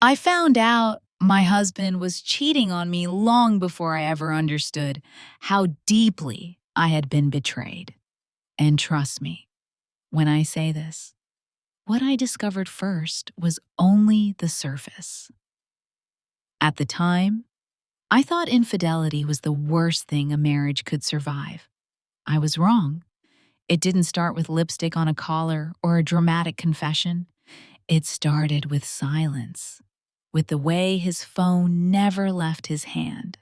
I found out my husband was cheating on me long before I ever understood how deeply I had been betrayed. And trust me when I say this, what I discovered first was only the surface. At the time, I thought infidelity was the worst thing a marriage could survive. I was wrong. It didn't start with lipstick on a collar or a dramatic confession. It started with silence, with the way his phone never left his hand,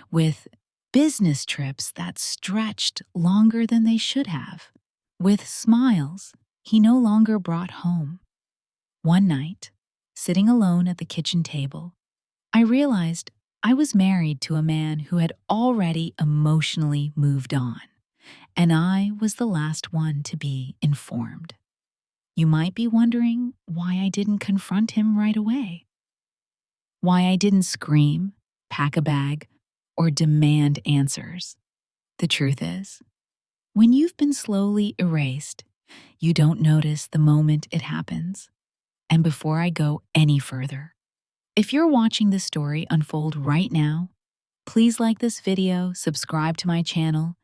with business trips that stretched longer than they should have, with smiles he no longer brought home. One night, sitting alone at the kitchen table, I realized I was married to a man who had already emotionally moved on, and I was the last one to be informed. You might be wondering why I didn't confront him right away. Why I didn't scream, pack a bag, or demand answers. The truth is, when you've been slowly erased, you don't notice the moment it happens. And before I go any further, if you're watching this story unfold right now, please like this video, subscribe to my channel,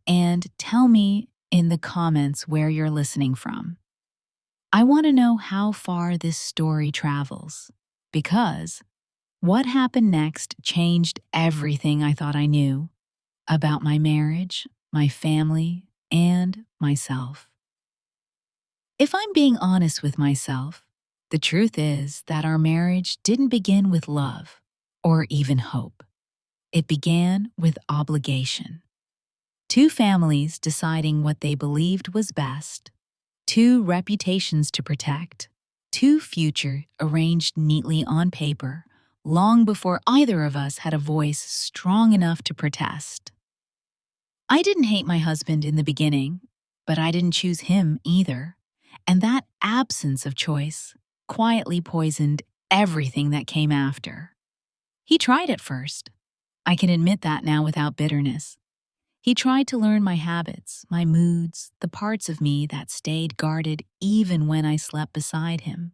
and tell me in the comments where you're listening from. I want to know how far this story travels, because what happened next changed everything I thought I knew about my marriage, my family, and myself. If I'm being honest with myself, the truth is that our marriage didn't begin with love or even hope. It began with obligation. Two families deciding what they believed was best, two reputations to protect, two future arranged neatly on paper, long before either of us had a voice strong enough to protest. I didn't hate my husband in the beginning, but I didn't choose him either. And that absence of choice quietly poisoned everything that came after. He tried at first. I can admit that now without bitterness. He tried to learn my habits, my moods, the parts of me that stayed guarded even when I slept beside him.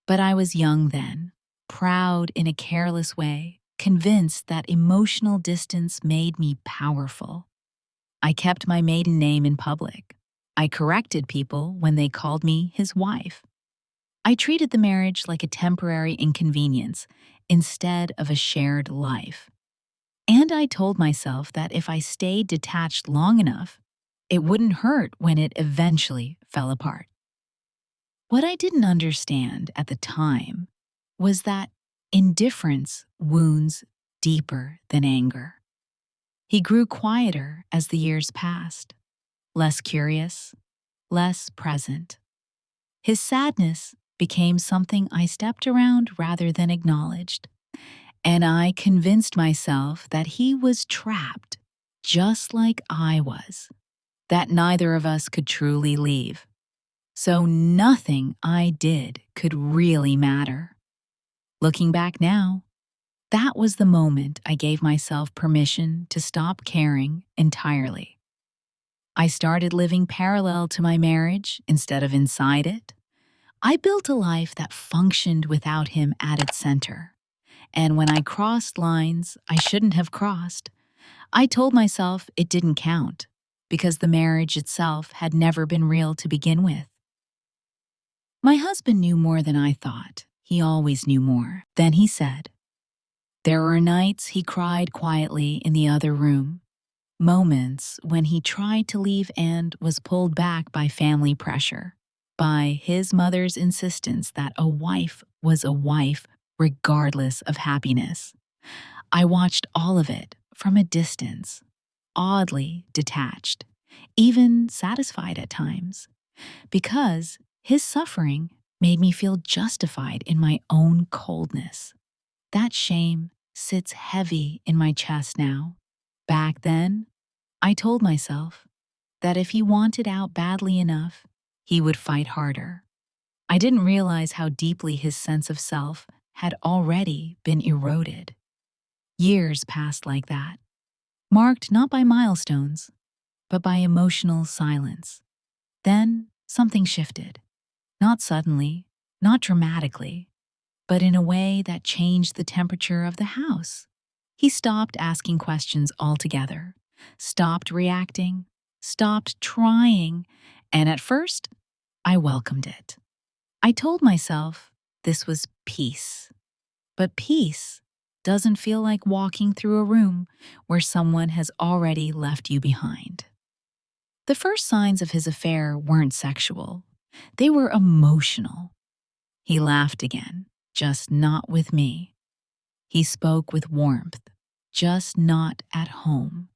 But I was young then, proud in a careless way, convinced that emotional distance made me powerful. I kept my maiden name in public. I corrected people when they called me his wife. I treated the marriage like a temporary inconvenience instead of a shared life. And I told myself that if I stayed detached long enough, it wouldn't hurt when it eventually fell apart. What I didn't understand at the time was that indifference wounds deeper than anger. He grew quieter as the years passed, less curious, less present. His sadness became something I stepped around rather than acknowledged, and I convinced myself that he was trapped, just like I was, that neither of us could truly leave. So nothing I did could really matter. Looking back now, that was the moment I gave myself permission to stop caring entirely. I started living parallel to my marriage instead of inside it. I built a life that functioned without him at its center. And when I crossed lines I shouldn't have crossed, I told myself it didn't count because the marriage itself had never been real to begin with. My husband knew more than I thought. He always knew more. Then he said, there were nights he cried quietly in the other room, moments when he tried to leave and was pulled back by family pressure, by his mother's insistence that a wife was a wife regardless of happiness. I watched all of it from a distance, oddly detached, even satisfied at times, because his suffering made me feel justified in my own coldness. That shame sits heavy in my chest now. Back then, I told myself that if he wanted out badly enough, he would fight harder. I didn't realize how deeply his sense of self had already been eroded. Years passed like that, marked not by milestones, but by emotional silence. Then something shifted. Not suddenly, not dramatically, but in a way that changed the temperature of the house. He stopped asking questions altogether, stopped reacting, stopped trying, and at first, I welcomed it. I told myself this was peace. But peace doesn't feel like walking through a room where someone has already left you behind. The first signs of his affair weren't sexual, they were emotional. He laughed again, just not with me. He spoke with warmth, just not at home.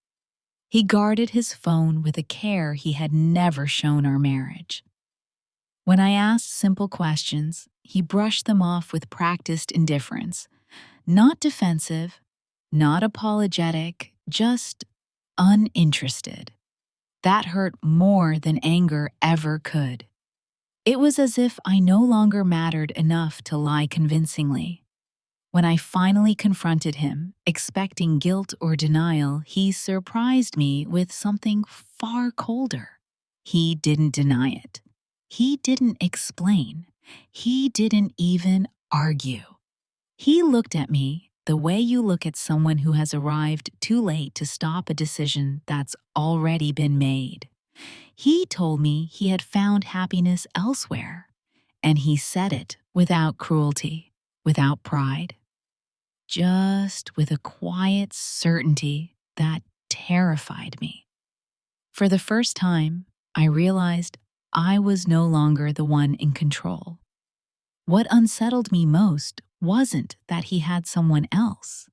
He guarded his phone with a care he had never shown our marriage. When I asked simple questions, he brushed them off with practiced indifference. Not defensive, not apologetic, just uninterested. That hurt more than anger ever could. It was as if I no longer mattered enough to lie convincingly. When I finally confronted him, expecting guilt or denial, he surprised me with something far colder. He didn't deny it. He didn't explain. He didn't even argue. He looked at me the way you look at someone who has arrived too late to stop a decision that's already been made. He told me he had found happiness elsewhere, and he said it without cruelty, without pride, just with a quiet certainty that terrified me. For the first time, I realized I was no longer the one in control. What unsettled me most wasn't that he had someone else.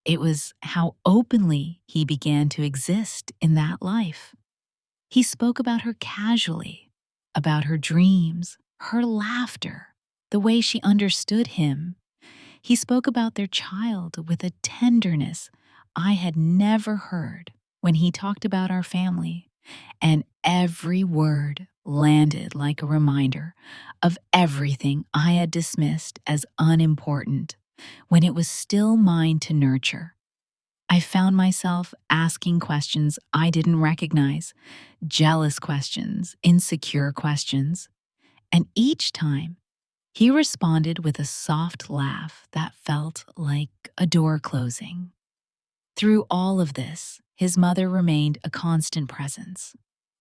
It was how openly he began to exist in that life. He spoke about her casually, about her dreams, her laughter, the way she understood him. He spoke about their child with a tenderness I had never heard when he talked about our family, and every word landed like a reminder of everything I had dismissed as unimportant when it was still mine to nurture. I found myself asking questions I didn't recognize, jealous questions, insecure questions, and each time he responded with a soft laugh that felt like a door closing. Through all of this, his mother remained a constant presence,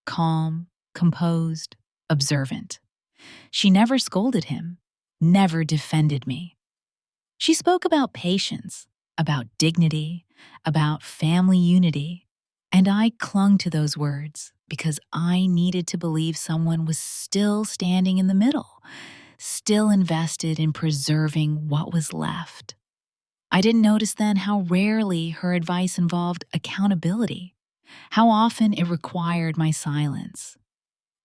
calm, composed, observant. She never scolded him, never defended me. She spoke about patience, about dignity, about family unity, and I clung to those words because I needed to believe someone was still standing in the middle, still invested in preserving what was left. I didn't notice then how rarely her advice involved accountability, how often it required my silence.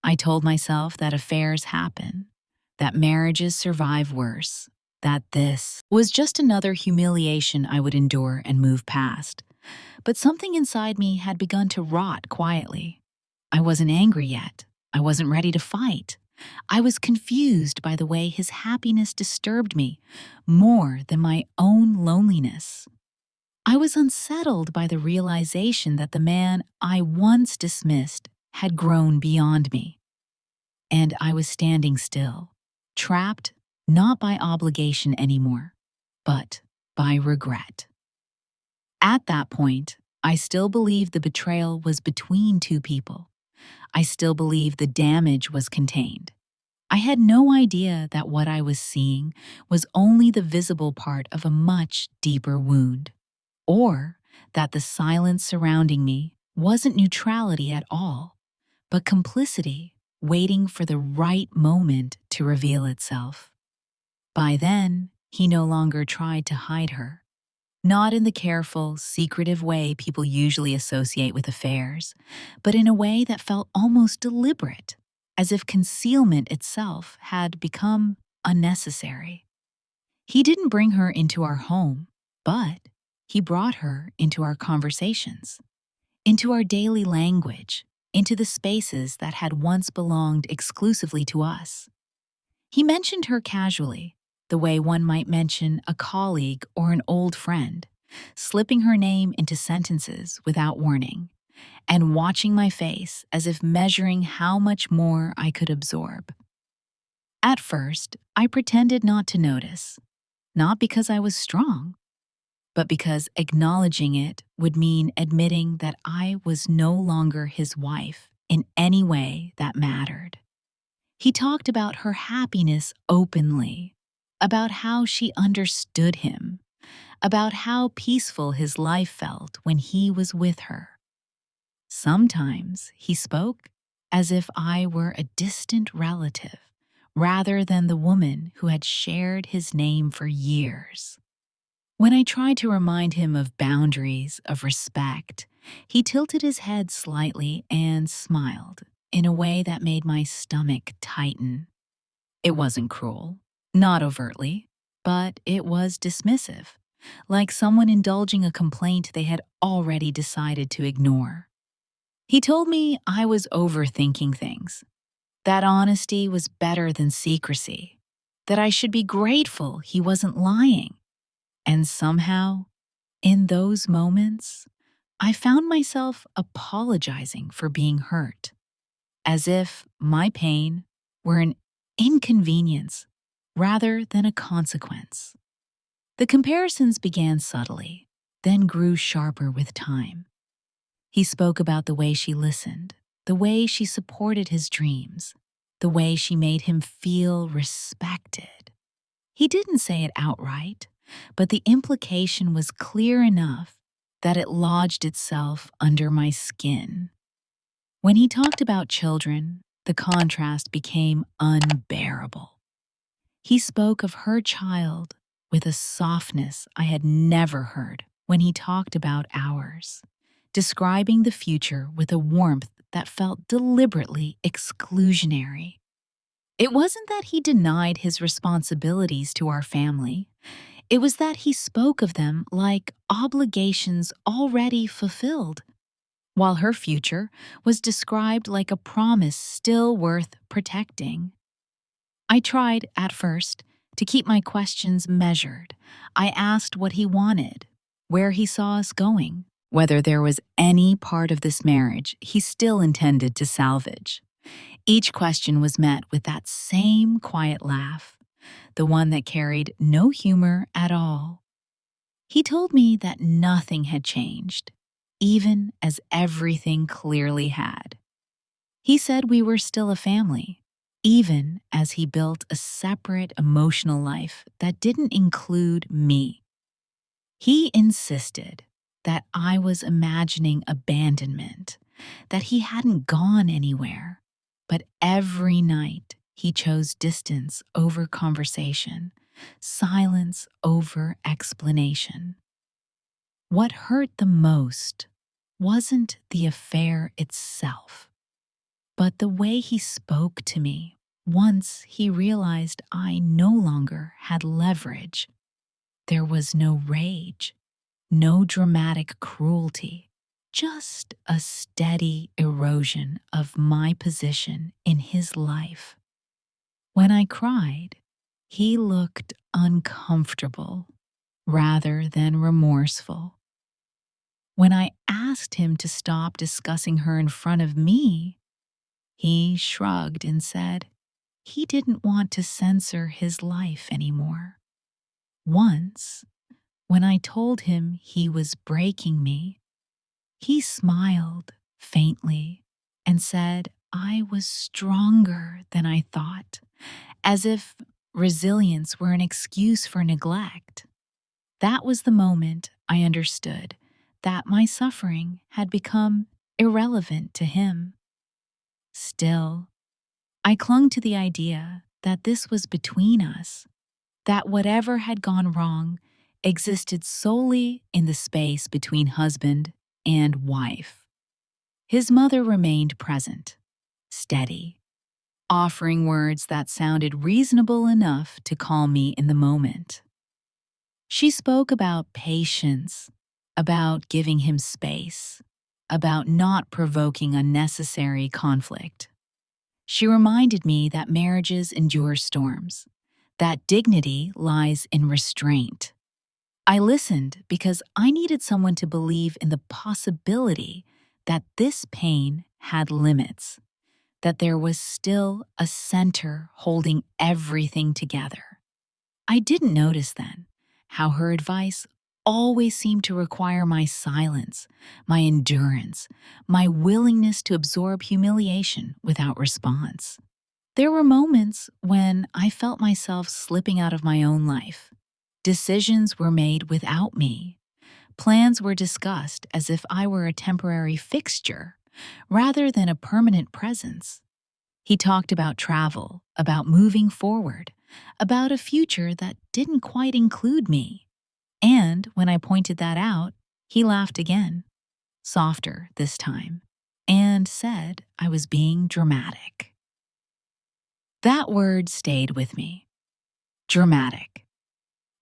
I told myself that affairs happen, that marriages survive worse, that this was just another humiliation I would endure and move past. But something inside me had begun to rot quietly. I wasn't angry yet. I wasn't ready to fight. I was confused by the way his happiness disturbed me more than my own loneliness. I was unsettled by the realization that the man I once dismissed had grown beyond me. And I was standing still, trapped not by obligation anymore, but by regret. At that point, I still believed the betrayal was between two people. I still believed the damage was contained. I had no idea that what I was seeing was only the visible part of a much deeper wound, or that the silence surrounding me wasn't neutrality at all, but complicity waiting for the right moment to reveal itself. By then, he no longer tried to hide her. Not in the careful, secretive way people usually associate with affairs, but in a way that felt almost deliberate, as if concealment itself had become unnecessary. He didn't bring her into our home, but he brought her into our conversations, into our daily language, into the spaces that had once belonged exclusively to us. He mentioned her casually, the way one might mention a colleague or an old friend, slipping her name into sentences without warning, and watching my face as if measuring how much more I could absorb. At first, I pretended not to notice. not because I was strong, but because acknowledging it would mean admitting that I was no longer his wife in any way that mattered. He talked about her happiness openly, about how she understood him, about how peaceful his life felt when he was with her. Sometimes he spoke as if I were a distant relative, rather than the woman who had shared his name for years. When I tried to remind him of boundaries, of respect, he tilted his head slightly and smiled in a way that made my stomach tighten. It wasn't cruel, not overtly, but it was dismissive, like someone indulging a complaint they had already decided to ignore. He told me I was overthinking things, that honesty was better than secrecy, that I should be grateful he wasn't lying. And somehow, in those moments, I found myself apologizing for being hurt, as if my pain were an inconvenience rather than a consequence. The comparisons began subtly, then grew sharper with time. He spoke about the way she listened, the way she supported his dreams, the way she made him feel respected. He didn't say it outright, but the implication was clear enough that it lodged itself under my skin. When he talked about children, the contrast became unbearable. He spoke of her child with a softness I had never heard when he talked about ours, describing the future with a warmth that felt deliberately exclusionary. It wasn't that he denied his responsibilities to our family. It was that he spoke of them like obligations already fulfilled, while her future was described like a promise still worth protecting. I tried, at first, to keep my questions measured. I asked what he wanted, where he saw us going, whether there was any part of this marriage he still intended to salvage. Each question was met with that same quiet laugh, the one that carried no humor at all. He told me that nothing had changed, even as everything clearly had. He said we were still a family, even as he built a separate emotional life that didn't include me. He insisted that I was imagining abandonment, that he hadn't gone anywhere, but every night he chose distance over conversation, silence over explanation. What hurt the most wasn't the affair itself, but the way he spoke to me once he realized I no longer had leverage. There was no rage, no dramatic cruelty, just a steady erosion of my position in his life. When I cried, he looked uncomfortable rather than remorseful. When I asked him to stop discussing her in front of me, he shrugged and said he didn't want to censor his life anymore. Once, when I told him he was breaking me, he smiled faintly and said I was stronger than I thought, as if resilience were an excuse for neglect. That was the moment I understood that my suffering had become irrelevant to him. Still, I clung to the idea that this was between us, that whatever had gone wrong existed solely in the space between husband and wife. His mother remained present, steady, offering words that sounded reasonable enough to calm me in the moment. She spoke about patience, about giving him space, about not provoking unnecessary conflict. She reminded me that marriages endure storms, that dignity lies in restraint. I listened because I needed someone to believe in the possibility that this pain had limits, that there was still a center holding everything together. I didn't notice then, how her advice always seemed to require my silence, my endurance, my willingness to absorb humiliation without response. There were moments when I felt myself slipping out of my own life. Decisions were made without me. Plans were discussed as if I were a temporary fixture rather than a permanent presence. He talked about travel, about moving forward, about a future that didn't quite include me. And when I pointed that out, he laughed again, softer this time, and said I was being dramatic. That word stayed with me. Dramatic.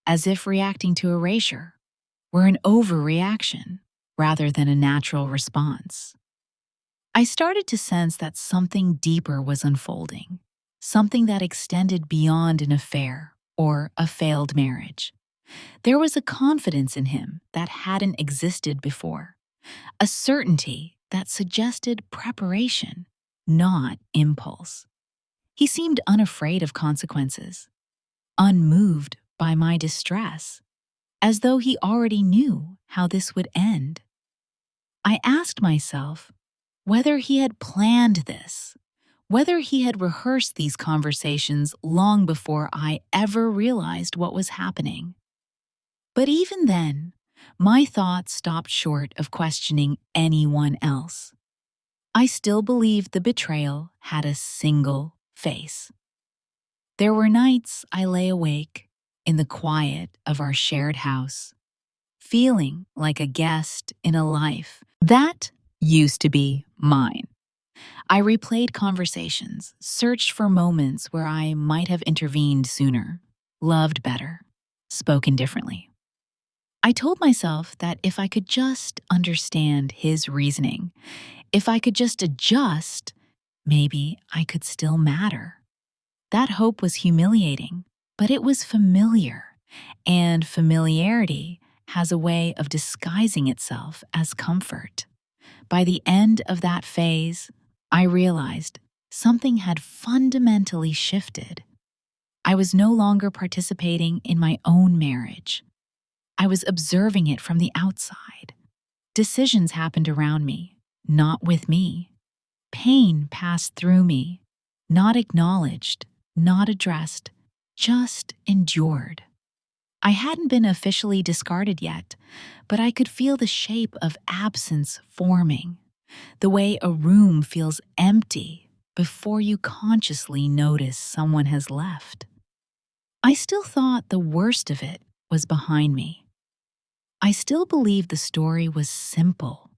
As if reacting to erasure were an overreaction rather than a natural response. I started to sense that something deeper was unfolding, something that extended beyond an affair or a failed marriage. There was a confidence in him that hadn't existed before, a certainty that suggested preparation, not impulse. He seemed unafraid of consequences, unmoved by my distress, as though he already knew how this would end. I asked myself whether he had planned this, whether he had rehearsed these conversations long before I ever realized what was happening. But even then, my thoughts stopped short of questioning anyone else. I still believed the betrayal had a single face. There were nights I lay awake in the quiet of our shared house, feeling like a guest in a life that used to be mine. I replayed conversations, searched for moments where I might have intervened sooner, loved better, spoken differently. I told myself that if I could just understand his reasoning, if I could just adjust, maybe I could still matter. That hope was humiliating, but it was familiar, and familiarity has a way of disguising itself as comfort. By the end of that phase, I realized something had fundamentally shifted. I was no longer participating in my own marriage. I was observing it from the outside. Decisions happened around me, not with me. Pain passed through me, not acknowledged, not addressed, just endured. I hadn't been officially discarded yet, but I could feel the shape of absence forming, the way a room feels empty before you consciously notice someone has left. I still thought the worst of it was behind me. I still believed the story was simple,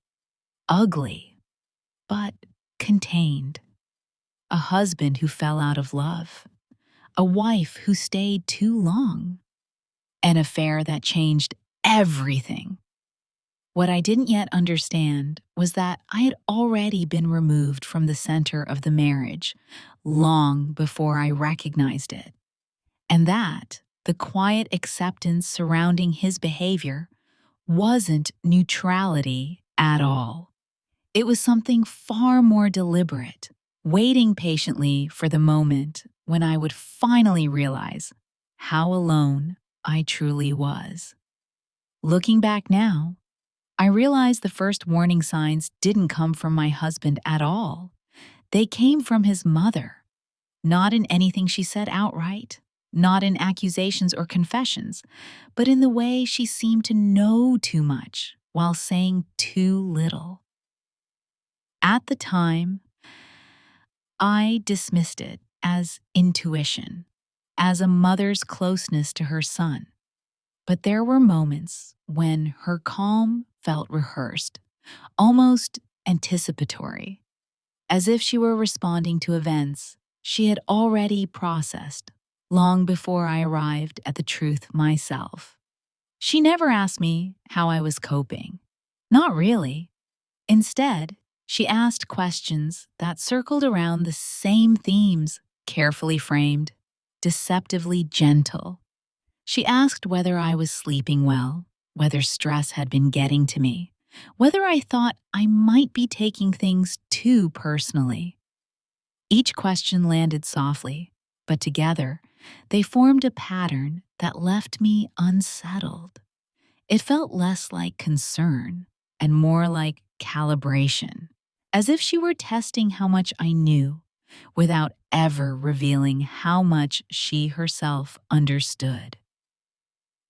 ugly, but contained. A husband who fell out of love, a wife who stayed too long, an affair that changed everything. What I didn't yet understand was that I had already been removed from the center of the marriage long before I recognized it, and that the quiet acceptance surrounding his behavior wasn't neutrality at all. It was something far more deliberate, waiting patiently for the moment when I would finally realize how alone I truly was. Looking back now, I realize the first warning signs didn't come from my husband at all. They came from his mother, not in anything she said outright, not in accusations or confessions, but in the way she seemed to know too much while saying too little. At the time, I dismissed it as intuition, as a mother's closeness to her son. But there were moments when her calm felt rehearsed, almost anticipatory, as if she were responding to events she had already processed long before I arrived at the truth myself. She never asked me how I was coping. Not really. Instead, she asked questions that circled around the same themes, carefully framed, deceptively gentle. She asked whether I was sleeping well, whether stress had been getting to me, whether I thought I might be taking things too personally. Each question landed softly, but together, they formed a pattern that left me unsettled. It felt less like concern and more like calibration, as if she were testing how much I knew without ever revealing how much she herself understood.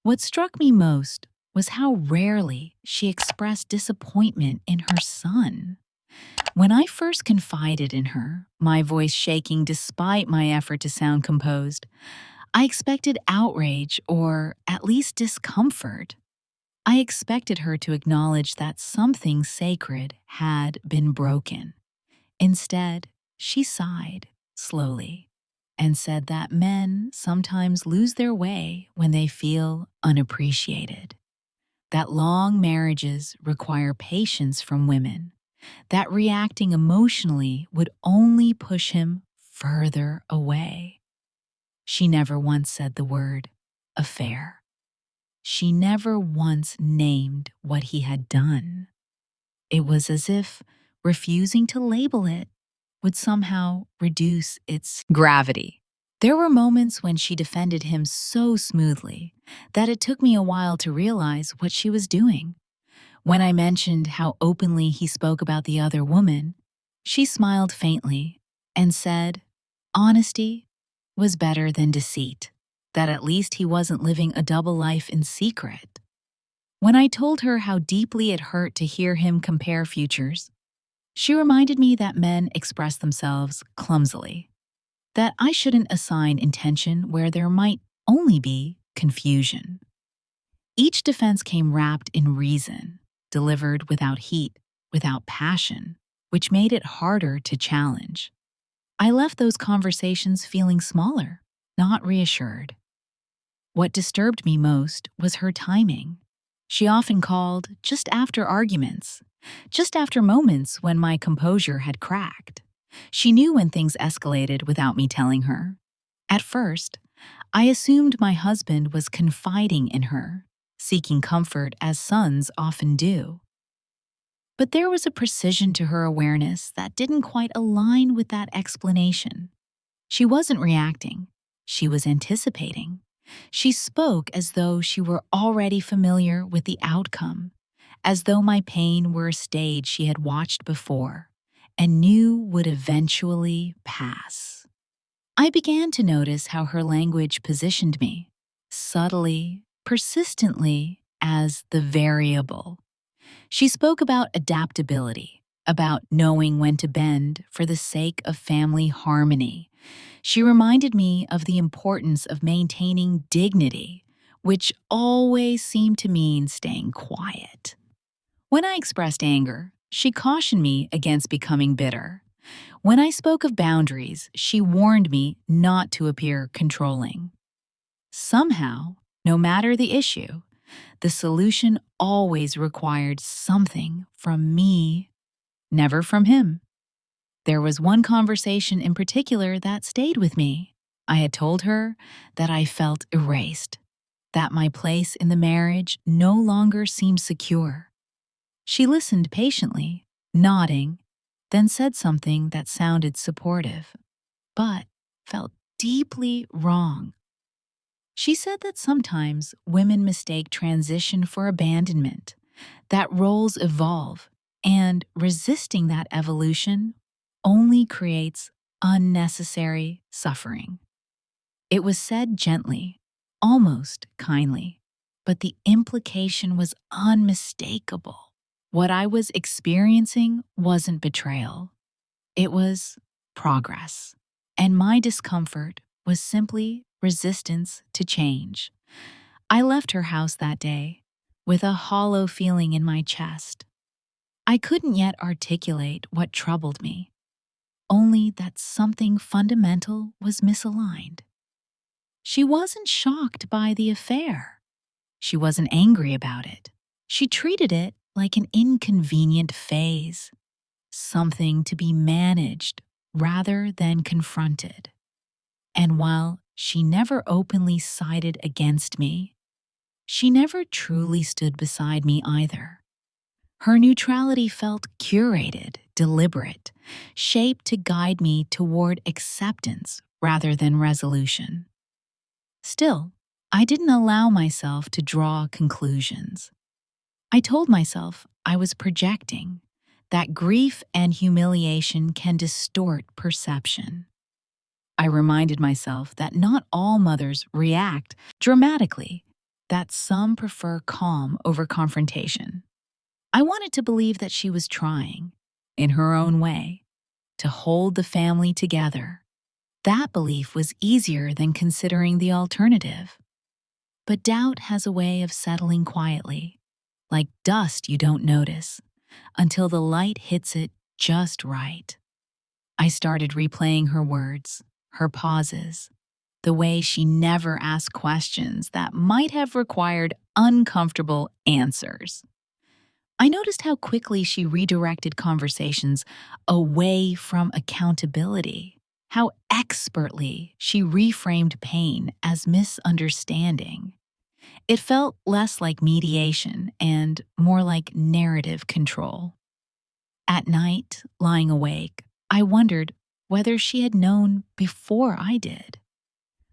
What struck me most was how rarely she expressed disappointment in her son. When I first confided in her, my voice shaking despite my effort to sound composed, I expected outrage or at least discomfort. I expected her to acknowledge that something sacred had been broken. Instead, she sighed slowly and said that men sometimes lose their way when they feel unappreciated, that long marriages require patience from women, that reacting emotionally would only push him further away. She never once said the word affair. She never once named what he had done. It was as if refusing to label it would somehow reduce its gravity. There were moments when she defended him so smoothly that it took me a while to realize what she was doing. When I mentioned how openly he spoke about the other woman, she smiled faintly and said, honesty was better than deceit, that at least he wasn't living a double life in secret. When I told her how deeply it hurt to hear him compare futures, she reminded me that men express themselves clumsily, that I shouldn't assign intention where there might only be confusion. Each defense came wrapped in reason, delivered without heat, without passion, which made it harder to challenge. I left those conversations feeling smaller, not reassured. What disturbed me most was her timing. She often called just after arguments, just after moments when my composure had cracked. She knew when things escalated without me telling her. At first, I assumed my husband was confiding in her, seeking comfort as sons often do. But there was a precision to her awareness that didn't quite align with that explanation. She wasn't reacting, she was anticipating. She spoke as though she were already familiar with the outcome, as though my pain were a stage she had watched before and knew would eventually pass. I began to notice how her language positioned me, subtly, persistently, as the variable. She spoke about adaptability, about knowing when to bend for the sake of family harmony. She reminded me of the importance of maintaining dignity, which always seemed to mean staying quiet. When I expressed anger, she cautioned me against becoming bitter. When I spoke of boundaries, she warned me not to appear controlling. Somehow, no matter the issue, the solution always required something from me, never from him. There was one conversation in particular that stayed with me. I had told her that I felt erased, that my place in the marriage no longer seemed secure. She listened patiently, nodding, then said something that sounded supportive, but felt deeply wrong. She said that sometimes women mistake transition for abandonment, that roles evolve, and resisting that evolution only creates unnecessary suffering. It was said gently, almost kindly, but the implication was unmistakable. What I was experiencing wasn't betrayal, it was progress. And my discomfort was simply resistance to change. I left her house that day with a hollow feeling in my chest. I couldn't yet articulate what troubled me, only that something fundamental was misaligned. She wasn't shocked by the affair. She wasn't angry about it. She treated it like an inconvenient phase, something to be managed rather than confronted. And while she never openly sided against me, she never truly stood beside me either. Her neutrality felt curated, deliberate, shaped to guide me toward acceptance rather than resolution. Still, I didn't allow myself to draw conclusions. I told myself I was projecting, that grief and humiliation can distort perception. I reminded myself that not all mothers react dramatically, that some prefer calm over confrontation. I wanted to believe that she was trying, in her own way, to hold the family together. That belief was easier than considering the alternative. But doubt has a way of settling quietly, like dust you don't notice, until the light hits it just right. I started replaying her words, her pauses, the way she never asked questions that might have required uncomfortable answers. I noticed how quickly she redirected conversations away from accountability, how expertly she reframed pain as misunderstanding. It felt less like mediation and more like narrative control. At night, lying awake, I wondered whether she had known before I did,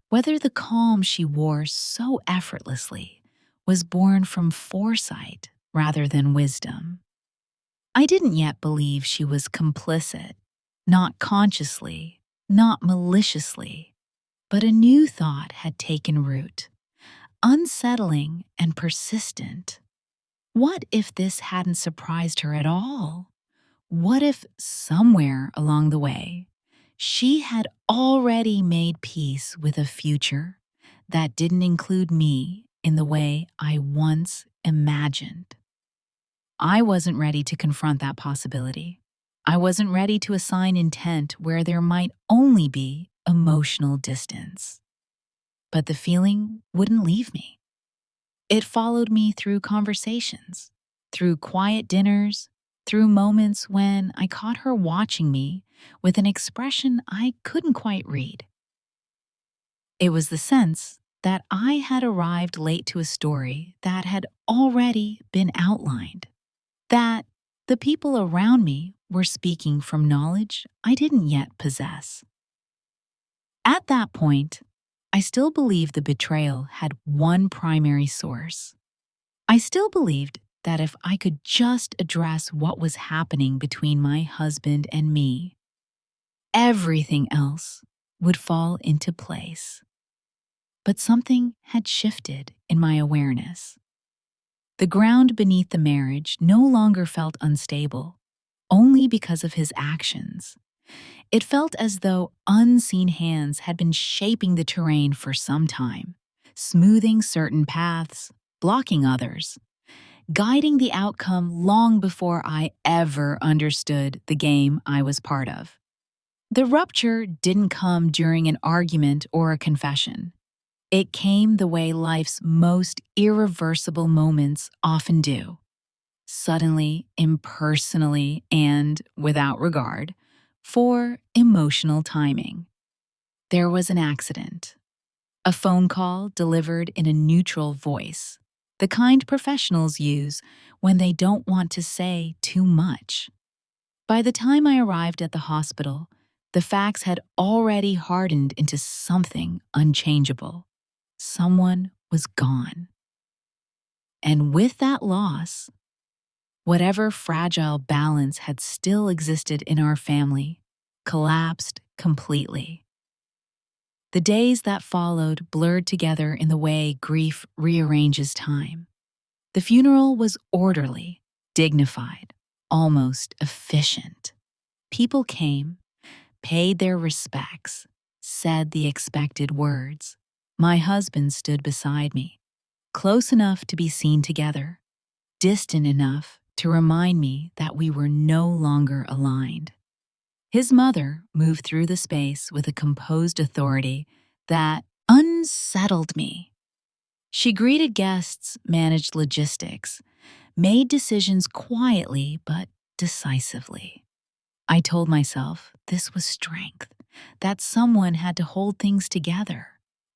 whether the calm she wore so effortlessly was born from foresight rather than wisdom. I didn't yet believe she was complicit, not consciously, not maliciously, but a new thought had taken root, unsettling and persistent. What if this hadn't surprised her at all? What if somewhere along the way, she had already made peace with a future that didn't include me in the way I once imagined? I wasn't ready to confront that possibility. I wasn't ready to assign intent where there might only be emotional distance. But the feeling wouldn't leave me. It followed me through conversations, through quiet dinners, through moments when I caught her watching me with an expression I couldn't quite read. It was the sense that I had arrived late to a story that had already been outlined, that the people around me were speaking from knowledge I didn't yet possess. At that point, I still believed the betrayal had one primary source. I still believed that if I could just address what was happening between my husband and me, everything else would fall into place. But something had shifted in my awareness. The ground beneath the marriage no longer felt unstable, only because of his actions. It felt as though unseen hands had been shaping the terrain for some time, smoothing certain paths, blocking others, guiding the outcome long before I ever understood the game I was part of. The rupture didn't come during an argument or a confession. It came the way life's most irreversible moments often do, suddenly, impersonally, and without regard for emotional timing. There was an accident, a phone call delivered in a neutral voice, the kind professionals use when they don't want to say too much. By the time I arrived at the hospital, the facts had already hardened into something unchangeable. Someone was gone. And with that loss, whatever fragile balance had still existed in our family collapsed completely. The days that followed blurred together in the way grief rearranges time. The funeral was orderly, dignified, almost efficient. People came, paid their respects, said the expected words. My husband stood beside me, close enough to be seen together, distant enough to remind me that we were no longer aligned. His mother moved through the space with a composed authority that unsettled me. She greeted guests, managed logistics, made decisions quietly but decisively. I told myself this was strength, that someone had to hold things together.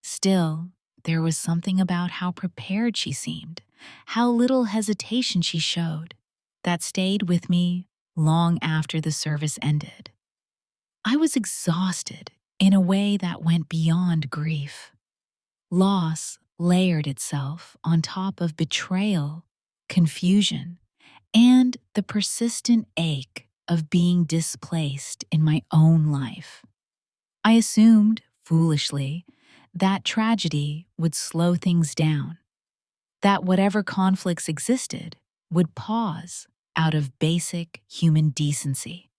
Still, there was something about how prepared she seemed, how little hesitation she showed, that stayed with me long after the service ended. I was exhausted in a way that went beyond grief. Loss layered itself on top of betrayal, confusion, and the persistent ache of being displaced in my own life. I assumed, foolishly, that tragedy would slow things down, that whatever conflicts existed would pause out of basic human decency.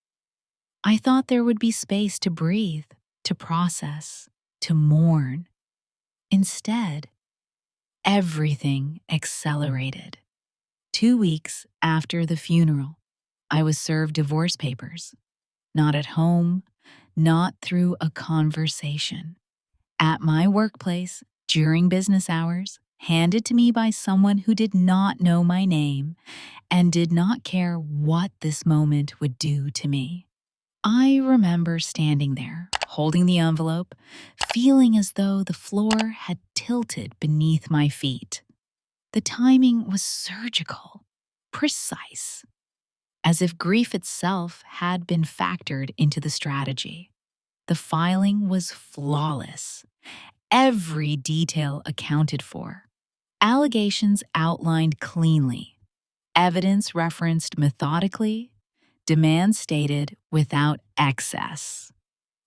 I thought there would be space to breathe, to process, to mourn. Instead, everything accelerated. 2 weeks after the funeral, I was served divorce papers. Not at home, not through a conversation. At my workplace, during business hours, handed to me by someone who did not know my name and did not care what this moment would do to me. I remember standing there, holding the envelope, feeling as though the floor had tilted beneath my feet. The timing was surgical, precise, as if grief itself had been factored into the strategy. The filing was flawless, every detail accounted for, allegations outlined cleanly, evidence referenced methodically, demands stated without excess.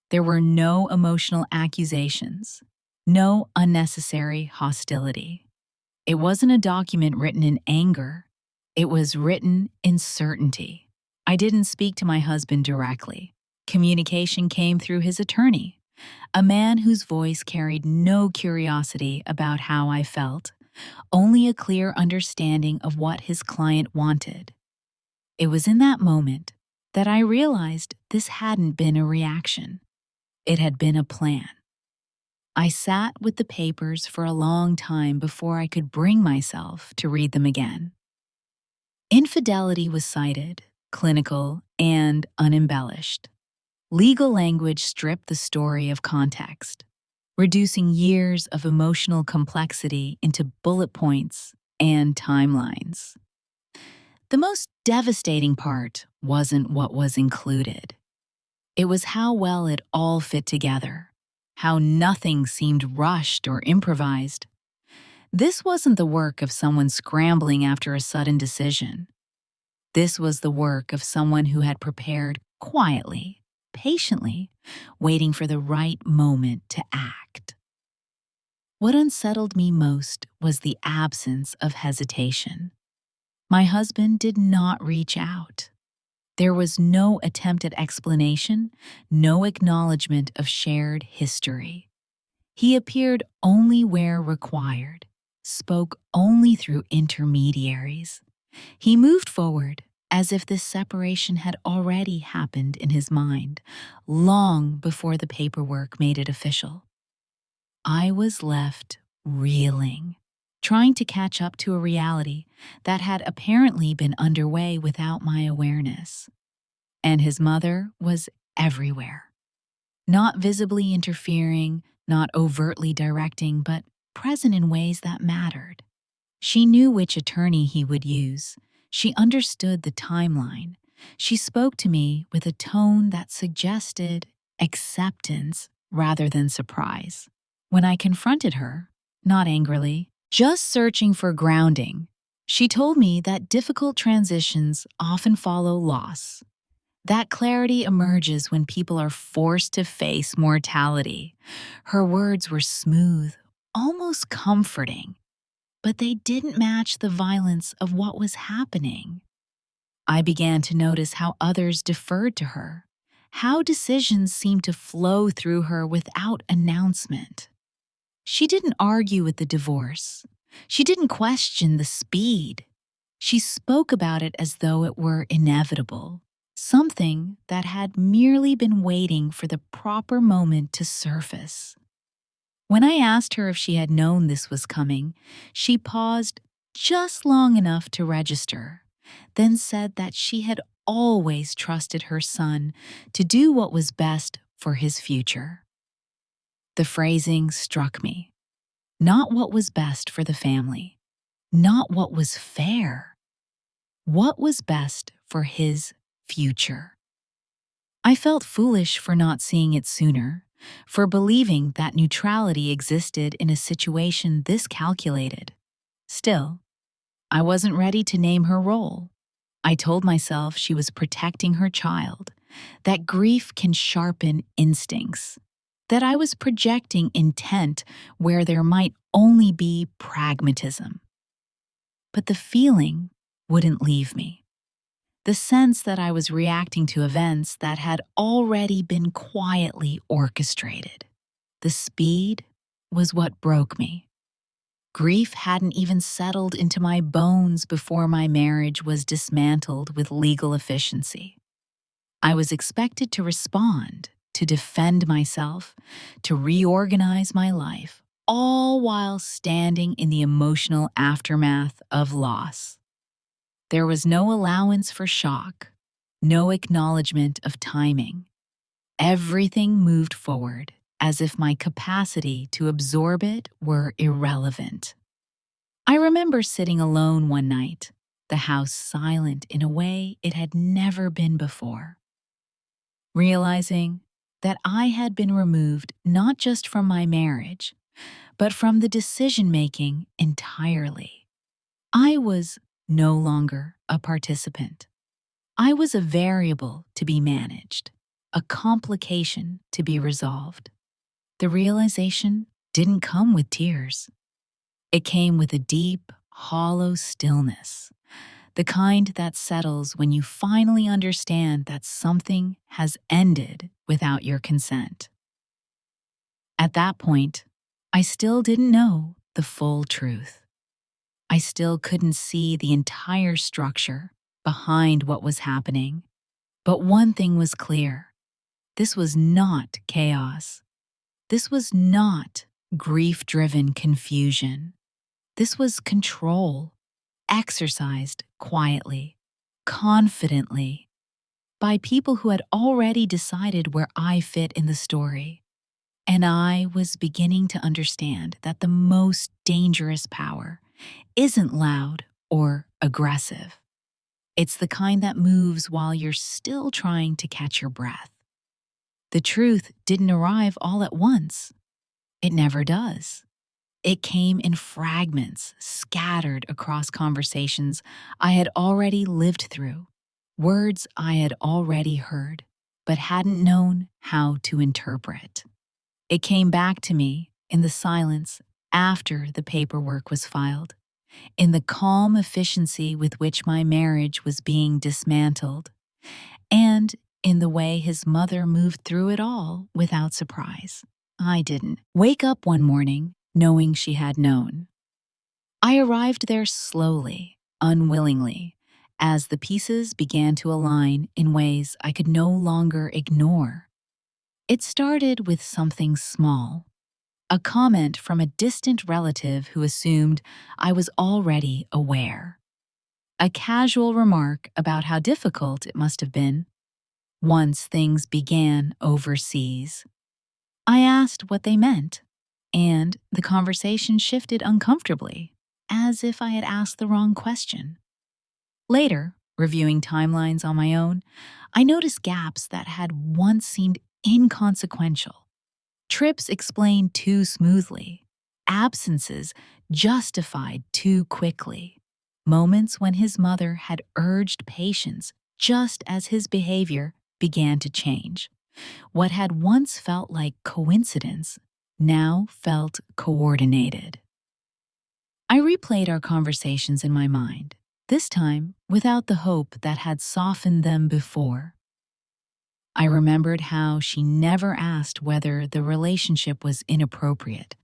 There were no emotional accusations, no unnecessary hostility. It wasn't a document written in anger, it was written in certainty. I didn't speak to my husband directly. Communication came through his attorney, a man whose voice carried no curiosity about how I felt, only a clear understanding of what his client wanted. It was in that moment that I realized this hadn't been a reaction. It had been a plan. I sat with the papers for a long time before I could bring myself to read them again. Infidelity was cited, clinical and unembellished. Legal language stripped the story of context, reducing years of emotional complexity into bullet points and timelines. The most devastating part wasn't what was included. It was how well it all fit together, how nothing seemed rushed or improvised. This wasn't the work of someone scrambling after a sudden decision. This was the work of someone who had prepared quietly, patiently, waiting for the right moment to act. What unsettled me most was the absence of hesitation. My husband did not reach out. There was no attempt at explanation, no acknowledgement of shared history. He appeared only where required, spoke only through intermediaries. He moved forward as if this separation had already happened in his mind, long before the paperwork made it official. I was left reeling, trying to catch up to a reality that had apparently been underway without my awareness. And his mother was everywhere, not visibly interfering, not overtly directing, but present in ways that mattered. She knew which attorney he would use. She understood the timeline. She spoke to me with a tone that suggested acceptance rather than surprise. When I confronted her, not angrily, just searching for grounding, she told me that difficult transitions often follow loss. That clarity emerges when people are forced to face mortality. Her words were smooth, almost comforting, but they didn't match the violence of what was happening. I began to notice how others deferred to her, how decisions seemed to flow through her without announcement. She didn't argue with the divorce. She didn't question the speed. She spoke about it as though it were inevitable, something that had merely been waiting for the proper moment to surface. When I asked her if she had known this was coming, she paused just long enough to register, then said that she had always trusted her son to do what was best for his future. The phrasing struck me. Not what was best for the family, not what was fair, what was best for his future. I felt foolish for not seeing it sooner, for believing that neutrality existed in a situation this calculated. Still, I wasn't ready to name her role. I told myself she was protecting her child, that grief can sharpen instincts, that I was projecting intent where there might only be pragmatism. But the feeling wouldn't leave me. The sense that I was reacting to events that had already been quietly orchestrated. The speed was what broke me. Grief hadn't even settled into my bones before my marriage was dismantled with legal efficiency. I was expected to respond, to defend myself, to reorganize my life, all while standing in the emotional aftermath of loss. There was no allowance for shock, no acknowledgement of timing. Everything moved forward as if my capacity to absorb it were irrelevant. I remember sitting alone one night, the house silent in a way it had never been before, realizing that I had been removed not just from my marriage, but from the decision-making entirely. I was no longer a participant. I was a variable to be managed, a complication to be resolved. The realization didn't come with tears. It came with a deep, hollow stillness, the kind that settles when you finally understand that something has ended without your consent. At that point, I still didn't know the full truth. I still couldn't see the entire structure behind what was happening. But one thing was clear. This was not chaos. This was not grief-driven confusion. This was control, exercised quietly, confidently, by people who had already decided where I fit in the story. And I was beginning to understand that the most dangerous power isn't loud or aggressive. It's the kind that moves while you're still trying to catch your breath. The truth didn't arrive all at once. It never does. It came in fragments, scattered across conversations I had already lived through, words I had already heard, but hadn't known how to interpret. It came back to me in the silence after the paperwork was filed, in the calm efficiency with which my marriage was being dismantled, and in the way his mother moved through it all without surprise. I didn't wake up one morning knowing she had known. I arrived there slowly, unwillingly, as the pieces began to align in ways I could no longer ignore. It started with something small, a comment from a distant relative who assumed I was already aware. A casual remark about how difficult it must have been once things began overseas. I asked what they meant, and the conversation shifted uncomfortably, as if I had asked the wrong question. Later, reviewing timelines on my own, I noticed gaps that had once seemed inconsequential. Trips explained too smoothly, absences justified too quickly, moments when his mother had urged patience just as his behavior began to change. What had once felt like coincidence now felt coordinated. I replayed our conversations in my mind, this time without the hope that had softened them before. I remembered how she never asked whether the relationship was inappropriate,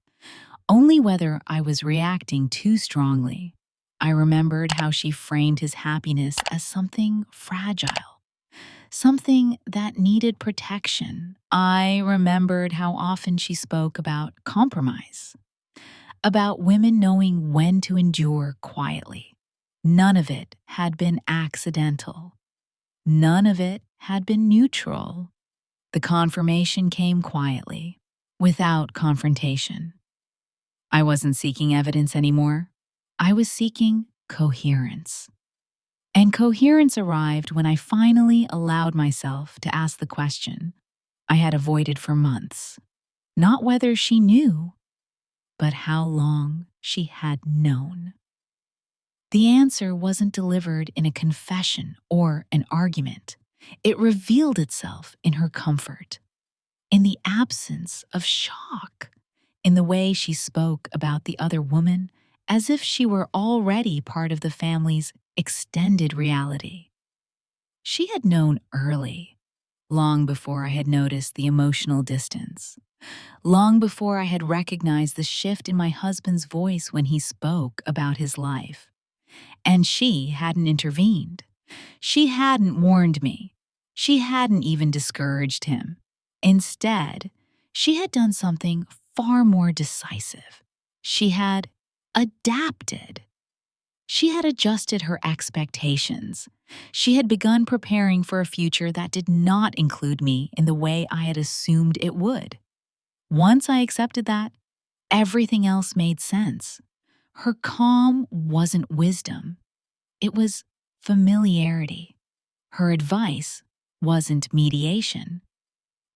only whether I was reacting too strongly. I remembered how she framed his happiness as something fragile, something that needed protection. I remembered how often she spoke about compromise, about women knowing when to endure quietly. None of it had been accidental. None of it had been neutral. The confirmation came quietly, without confrontation. I wasn't seeking evidence anymore. I was seeking coherence. And coherence arrived when I finally allowed myself to ask the question I had avoided for months. Not whether she knew, but how long she had known. The answer wasn't delivered in a confession or an argument. It revealed itself in her comfort, in the absence of shock, in the way she spoke about the other woman as if she were already part of the family's extended reality. She had known early, long before I had noticed the emotional distance, long before I had recognized the shift in my husband's voice when he spoke about his life. And she hadn't intervened. She hadn't warned me. She hadn't even discouraged him. Instead, she had done something far more decisive. She had adapted. She had adjusted her expectations. She had begun preparing for a future that did not include me in the way I had assumed it would. Once I accepted that, everything else made sense. Her calm wasn't wisdom. It was familiarity. Her advice wasn't mediation.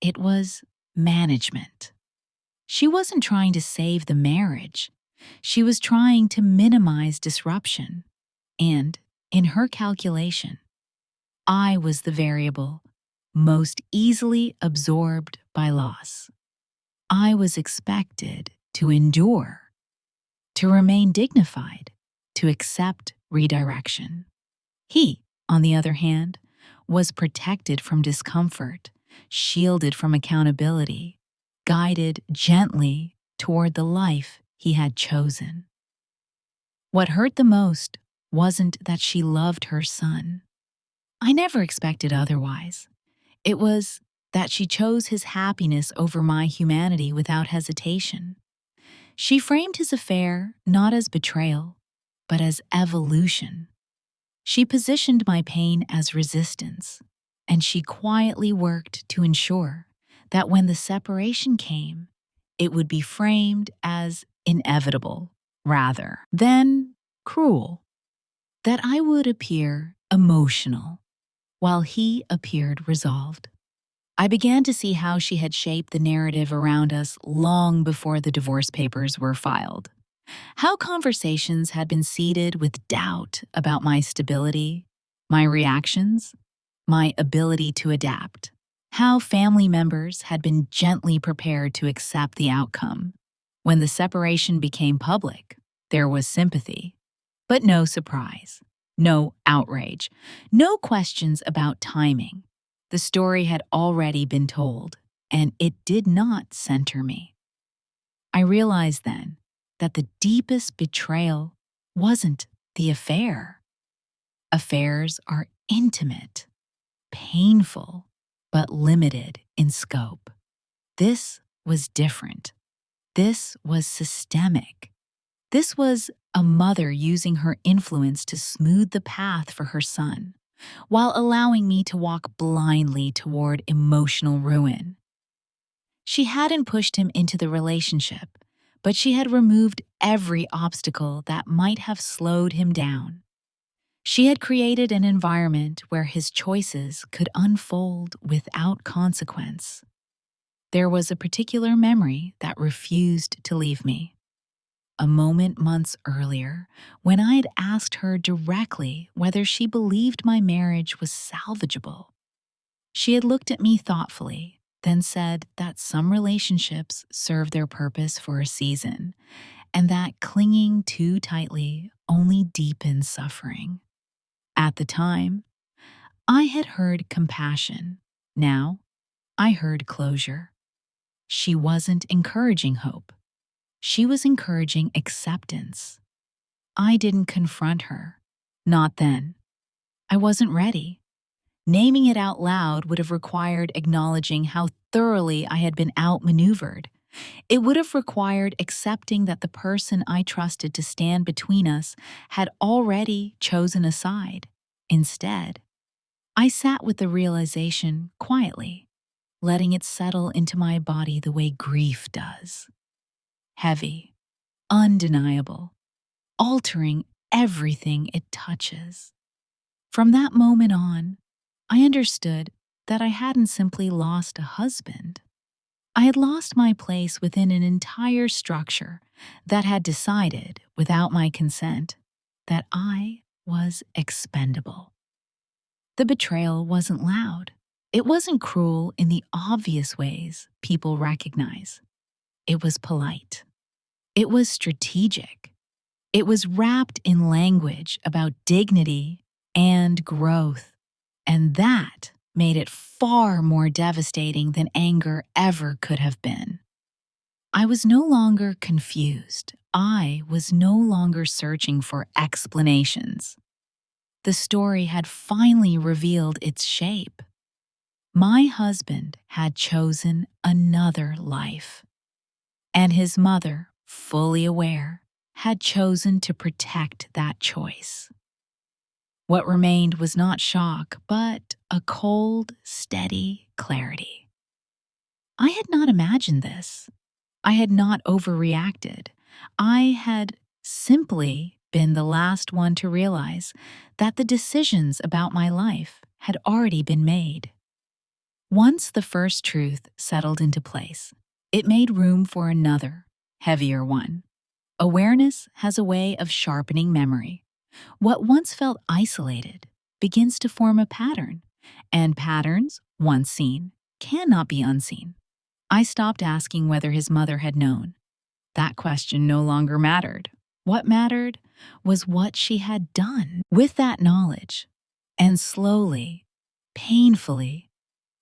It was management. She wasn't trying to save the marriage. She was trying to minimize disruption. And, in her calculation, I was the variable most easily absorbed by loss. I was expected to endure, to remain dignified, to accept redirection. He, on the other hand, was protected from discomfort, shielded from accountability, guided gently toward the life he had chosen. What hurt the most wasn't that she loved her son. I never expected otherwise. It was that she chose his happiness over my humanity without hesitation. She framed his affair not as betrayal, but as evolution. She positioned my pain as resistance, and she quietly worked to ensure that when the separation came, it would be framed as inevitable rather than cruel, that I would appear emotional while he appeared resolved. I began to see how she had shaped the narrative around us long before the divorce papers were filed. How conversations had been seeded with doubt about my stability, my reactions, my ability to adapt. How family members had been gently prepared to accept the outcome. When the separation became public, there was sympathy, but no surprise, no outrage, no questions about timing. The story had already been told, and it did not center me. I realized then that the deepest betrayal wasn't the affair. Affairs are intimate, painful, but limited in scope. This was different. This was systemic. This was a mother using her influence to smooth the path for her son, while allowing me to walk blindly toward emotional ruin. She hadn't pushed him into the relationship, but she had removed every obstacle that might have slowed him down. She had created an environment where his choices could unfold without consequence. There was a particular memory that refused to leave me. A moment months earlier, when I had asked her directly whether she believed my marriage was salvageable. She had looked at me thoughtfully, then said that some relationships serve their purpose for a season, and that clinging too tightly only deepens suffering. At the time, I had heard compassion. Now, I heard closure. She wasn't encouraging hope. She was encouraging acceptance. I didn't confront her. Not then. I wasn't ready. Naming it out loud would have required acknowledging how thoroughly I had been outmaneuvered. It would have required accepting that the person I trusted to stand between us had already chosen a side. Instead, I sat with the realization quietly, letting it settle into my body the way grief does. Heavy, undeniable, altering everything it touches. From that moment on, I understood that I hadn't simply lost a husband. I had lost my place within an entire structure that had decided, without my consent, that I was expendable. The betrayal wasn't loud. It wasn't cruel in the obvious ways people recognize. It was polite. It was strategic. It was wrapped in language about dignity and growth. And that made it far more devastating than anger ever could have been. I was no longer confused. I was no longer searching for explanations. The story had finally revealed its shape. My husband had chosen another life, and his mother, fully aware, had chosen to protect that choice. What remained was not shock, but a cold, steady clarity. I had not imagined this. I had not overreacted. I had simply been the last one to realize that the decisions about my life had already been made. Once the first truth settled into place, it made room for another, heavier one. Awareness has a way of sharpening memory. What once felt isolated begins to form a pattern, and patterns, once seen, cannot be unseen. I stopped asking whether his mother had known. That question no longer mattered. What mattered was what she had done with that knowledge. And slowly, painfully,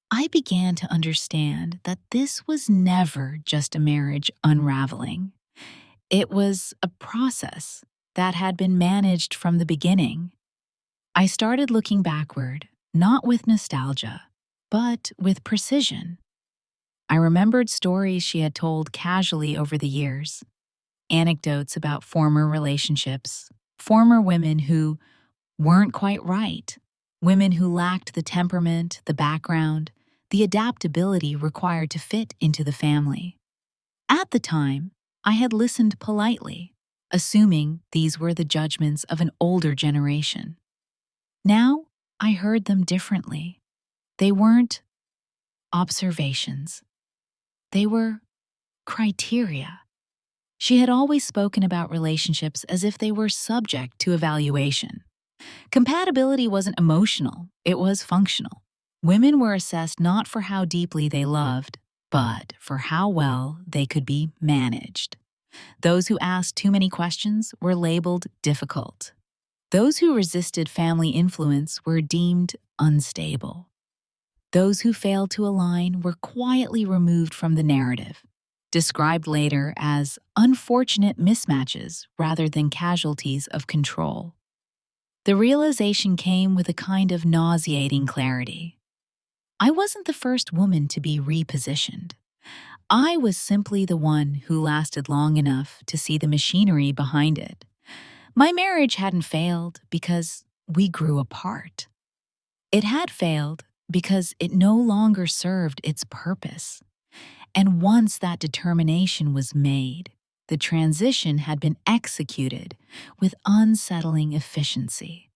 I began to understand that this was never just a marriage unraveling. It was a process that had been managed from the beginning. I started looking backward, not with nostalgia, but with precision. I remembered stories she had told casually over the years, anecdotes about former relationships, former women who weren't quite right, women who lacked the temperament, the background, the adaptability required to fit into the family. At the time, I had listened politely, assuming these were the judgments of an older generation. Now, I heard them differently. They weren't observations. They were criteria. She had always spoken about relationships as if they were subject to evaluation. Compatibility wasn't emotional, it was functional. Women were assessed not for how deeply they loved, but for how well they could be managed. Those who asked too many questions were labeled difficult. Those who resisted family influence were deemed unstable. Those who failed to align were quietly removed from the narrative, described later as unfortunate mismatches rather than casualties of control. The realization came with a kind of nauseating clarity. I wasn't the first woman to be repositioned. I was simply the one who lasted long enough to see the machinery behind it. My marriage hadn't failed because we grew apart. It had failed because it no longer served its purpose. And once that determination was made, the transition had been executed with unsettling efficiency.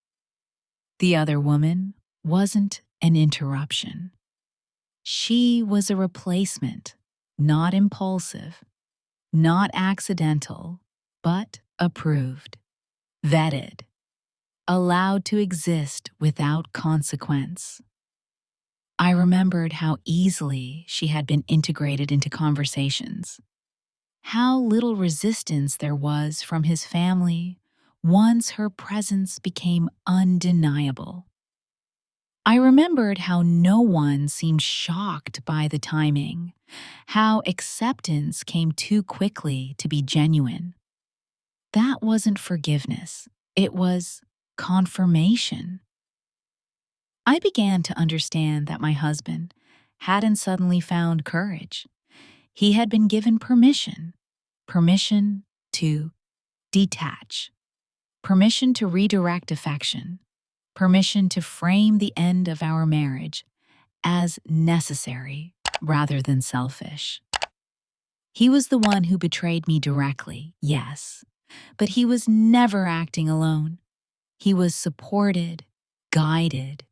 The other woman wasn't an interruption. She was a replacement, not impulsive, not accidental, but approved, vetted, allowed to exist without consequence. I remembered how easily she had been integrated into conversations, how little resistance there was from his family once her presence became undeniable. I remembered how no one seemed shocked by the timing, how acceptance came too quickly to be genuine. That wasn't forgiveness, it was confirmation. I began to understand that my husband hadn't suddenly found courage. He had been given permission to detach, permission to redirect affection, permission to frame the end of our marriage as necessary rather than selfish. He was the one who betrayed me directly, yes, but he was never acting alone. He was supported, guided,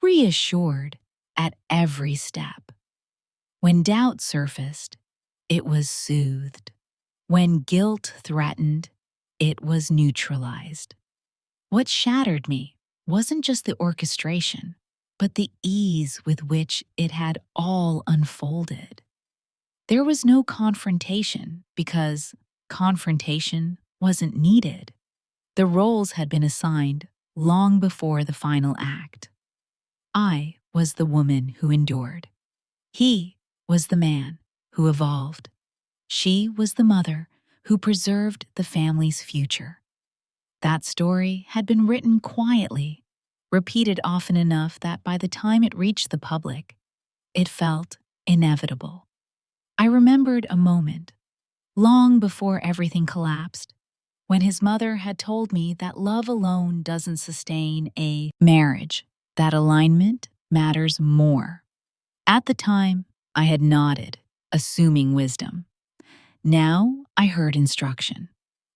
reassured at every step. When doubt surfaced, it was soothed. When guilt threatened, it was neutralized. What shattered me wasn't just the orchestration, but the ease with which it had all unfolded. There was no confrontation because confrontation wasn't needed. The roles had been assigned long before the final act. I was the woman who endured. He was the man who evolved. She was the mother who preserved the family's future. That story had been written quietly, repeated often enough that by the time it reached the public, it felt inevitable. I remembered a moment, long before everything collapsed, when his mother had told me that love alone doesn't sustain a marriage, that alignment matters more. At the time, I had nodded, assuming wisdom. Now I heard instruction.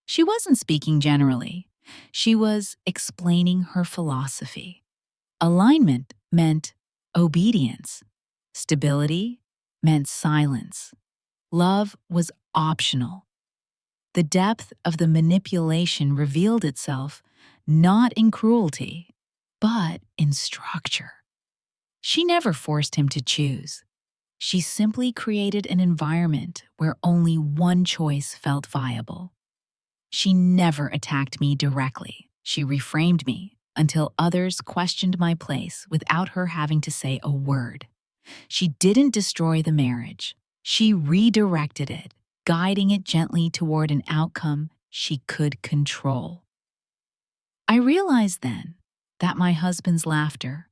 She wasn't speaking generally. She was explaining her philosophy. Alignment meant obedience. Stability meant silence. Love was optional. The depth of the manipulation revealed itself not in cruelty, but in structure. She never forced him to choose. She simply created an environment where only one choice felt viable. She never attacked me directly. She reframed me until others questioned my place without her having to say a word. She didn't destroy the marriage. She redirected it, guiding it gently toward an outcome she could control. I realized then that my husband's laughter,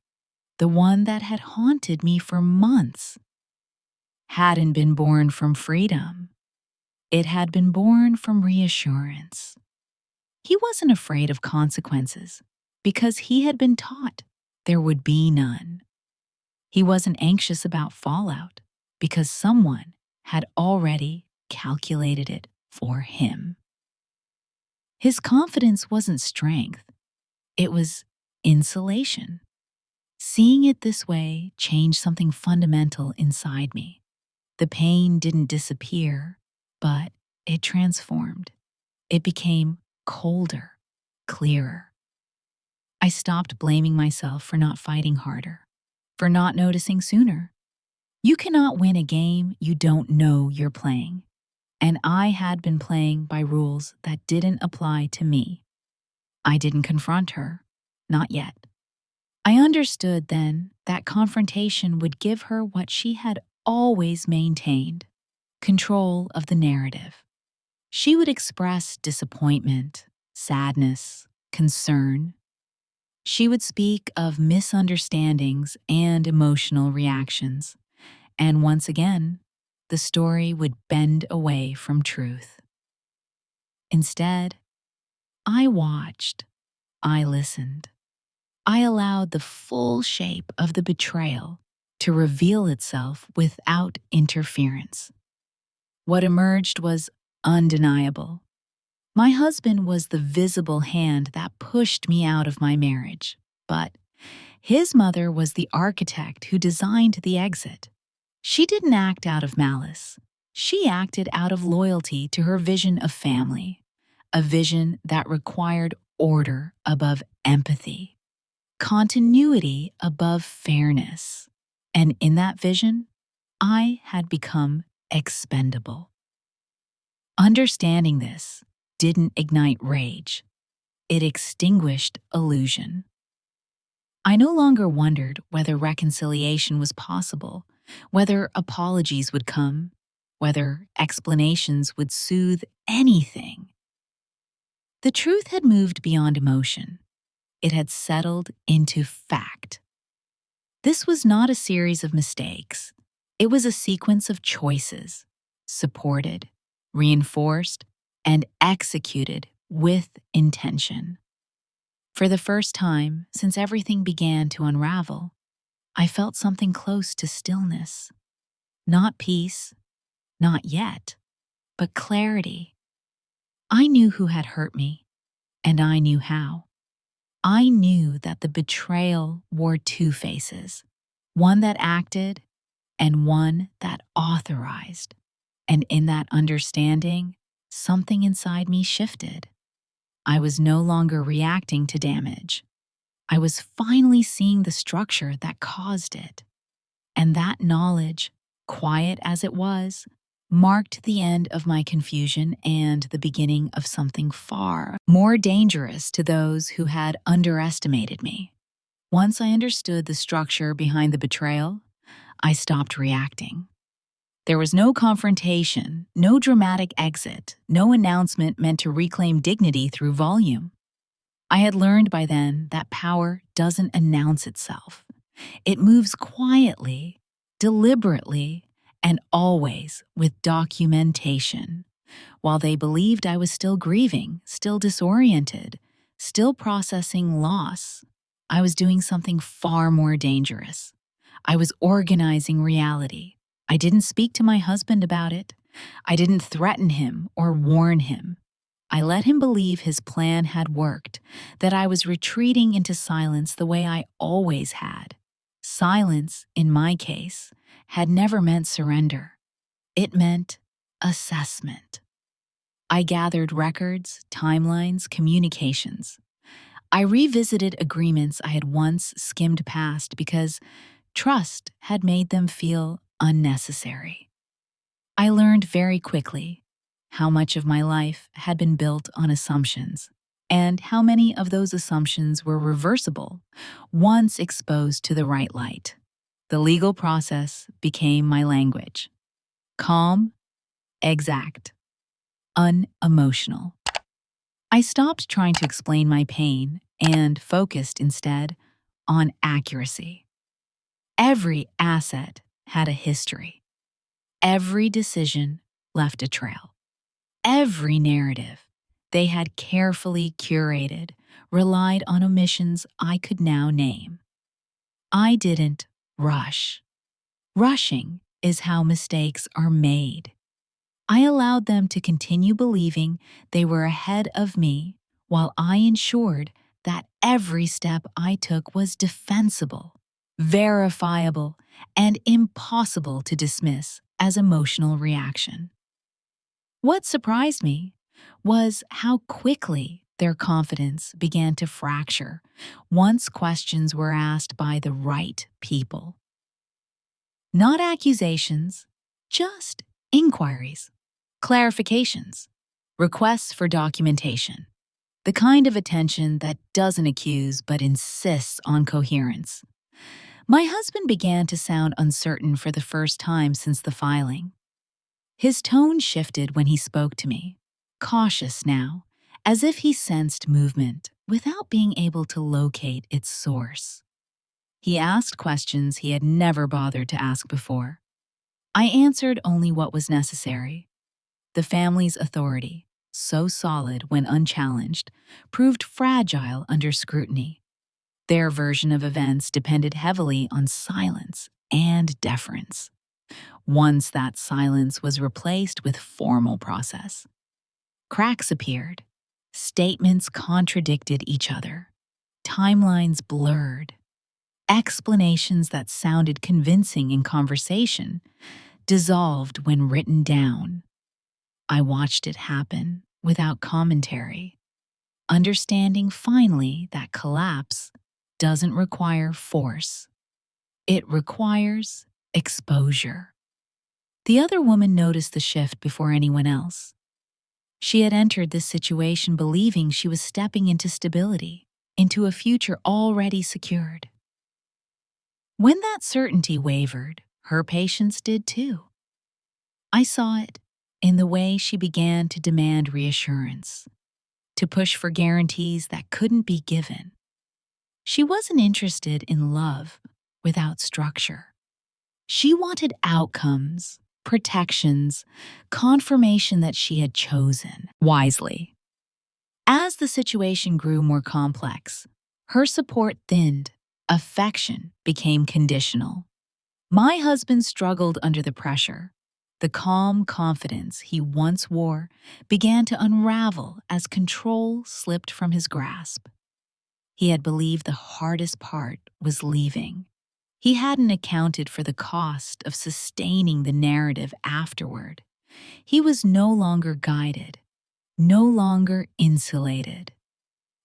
the one that had haunted me for months, hadn't been born from freedom. It had been born from reassurance. He wasn't afraid of consequences because he had been taught there would be none. He wasn't anxious about fallout because someone had already calculated it for him. His confidence wasn't strength, it was insulation. Seeing it this way changed something fundamental inside me. The pain didn't disappear, but it transformed. It became colder, clearer. I stopped blaming myself for not fighting harder, for not noticing sooner. You cannot win a game you don't know you're playing. And I had been playing by rules that didn't apply to me. I didn't confront her, not yet. I understood then that confrontation would give her what she had always maintained: control of the narrative. She would express disappointment, sadness, concern. She would speak of misunderstandings and emotional reactions. And once again, the story would bend away from truth. Instead, I watched, I listened. I allowed the full shape of the betrayal to reveal itself without interference. What emerged was undeniable. My husband was the visible hand that pushed me out of my marriage, but his mother was the architect who designed the exit. She didn't act out of malice. She acted out of loyalty to her vision of family, a vision that required order above empathy, continuity above fairness. And in that vision, I had become expendable. Understanding this didn't ignite rage. It extinguished illusion. I no longer wondered whether reconciliation was possible, whether apologies would come, whether explanations would soothe anything. The truth had moved beyond emotion. It had settled into fact. This was not a series of mistakes. It was a sequence of choices, supported, reinforced, and executed with intention. For the first time since everything began to unravel, I felt something close to stillness. Not peace, not yet, but clarity. I knew who had hurt me, and I knew how. I knew that the betrayal wore two faces, one that acted and one that authorized. And in that understanding, something inside me shifted. I was no longer reacting to damage. I was finally seeing the structure that caused it. And that knowledge, quiet as it was, marked the end of my confusion and the beginning of something far more dangerous to those who had underestimated me. Once I understood the structure behind the betrayal, I stopped reacting. There was no confrontation, no dramatic exit, no announcement meant to reclaim dignity through volume. I had learned by then that power doesn't announce itself. It moves quietly, deliberately, and always with documentation. While they believed I was still grieving, still disoriented, still processing loss, I was doing something far more dangerous. I was organizing reality. I didn't speak to my husband about it. I didn't threaten him or warn him. I let him believe his plan had worked, that I was retreating into silence the way I always had. Silence, in my case, had never meant surrender. It meant assessment. I gathered records, timelines, communications. I revisited agreements I had once skimmed past because trust had made them feel unnecessary. I learned very quickly how much of my life had been built on assumptions, and how many of those assumptions were reversible once exposed to the right light. The legal process became my language. Calm, exact, unemotional. I stopped trying to explain my pain and focused instead on accuracy. Every asset had a history. Every decision left a trail. Every narrative they had carefully curated relied on omissions I could now name. I didn't rush. Rushing is how mistakes are made. I allowed them to continue believing they were ahead of me while I ensured that every step I took was defensible, verifiable, and impossible to dismiss as emotional reaction. What surprised me was how quickly their confidence began to fracture once questions were asked by the right people. Not accusations, just inquiries, clarifications, requests for documentation, the kind of attention that doesn't accuse but insists on coherence. My husband began to sound uncertain for the first time since the filing. His tone shifted when he spoke to me, cautious now, as if he sensed movement without being able to locate its source. He asked questions he had never bothered to ask before. I answered only what was necessary. The family's authority, so solid when unchallenged, proved fragile under scrutiny. Their version of events depended heavily on silence and deference. Once that silence was replaced with formal process, cracks appeared. Statements contradicted each other. Timelines blurred. Explanations that sounded convincing in conversation dissolved when written down. I watched it happen without commentary, understanding finally that collapse doesn't require force. It requires exposure. The other woman noticed the shift before anyone else. She had entered this situation believing she was stepping into stability, into a future already secured. When that certainty wavered, her patience did too. I saw it in the way she began to demand reassurance, to push for guarantees that couldn't be given. She wasn't interested in love without structure. She wanted outcomes, protections, confirmation that she had chosen wisely. As the situation grew more complex, her support thinned, affection became conditional. My husband struggled under the pressure. The calm confidence he once wore began to unravel as control slipped from his grasp. He had believed the hardest part was leaving. He hadn't accounted for the cost of sustaining the narrative afterward. He was no longer guided, no longer insulated.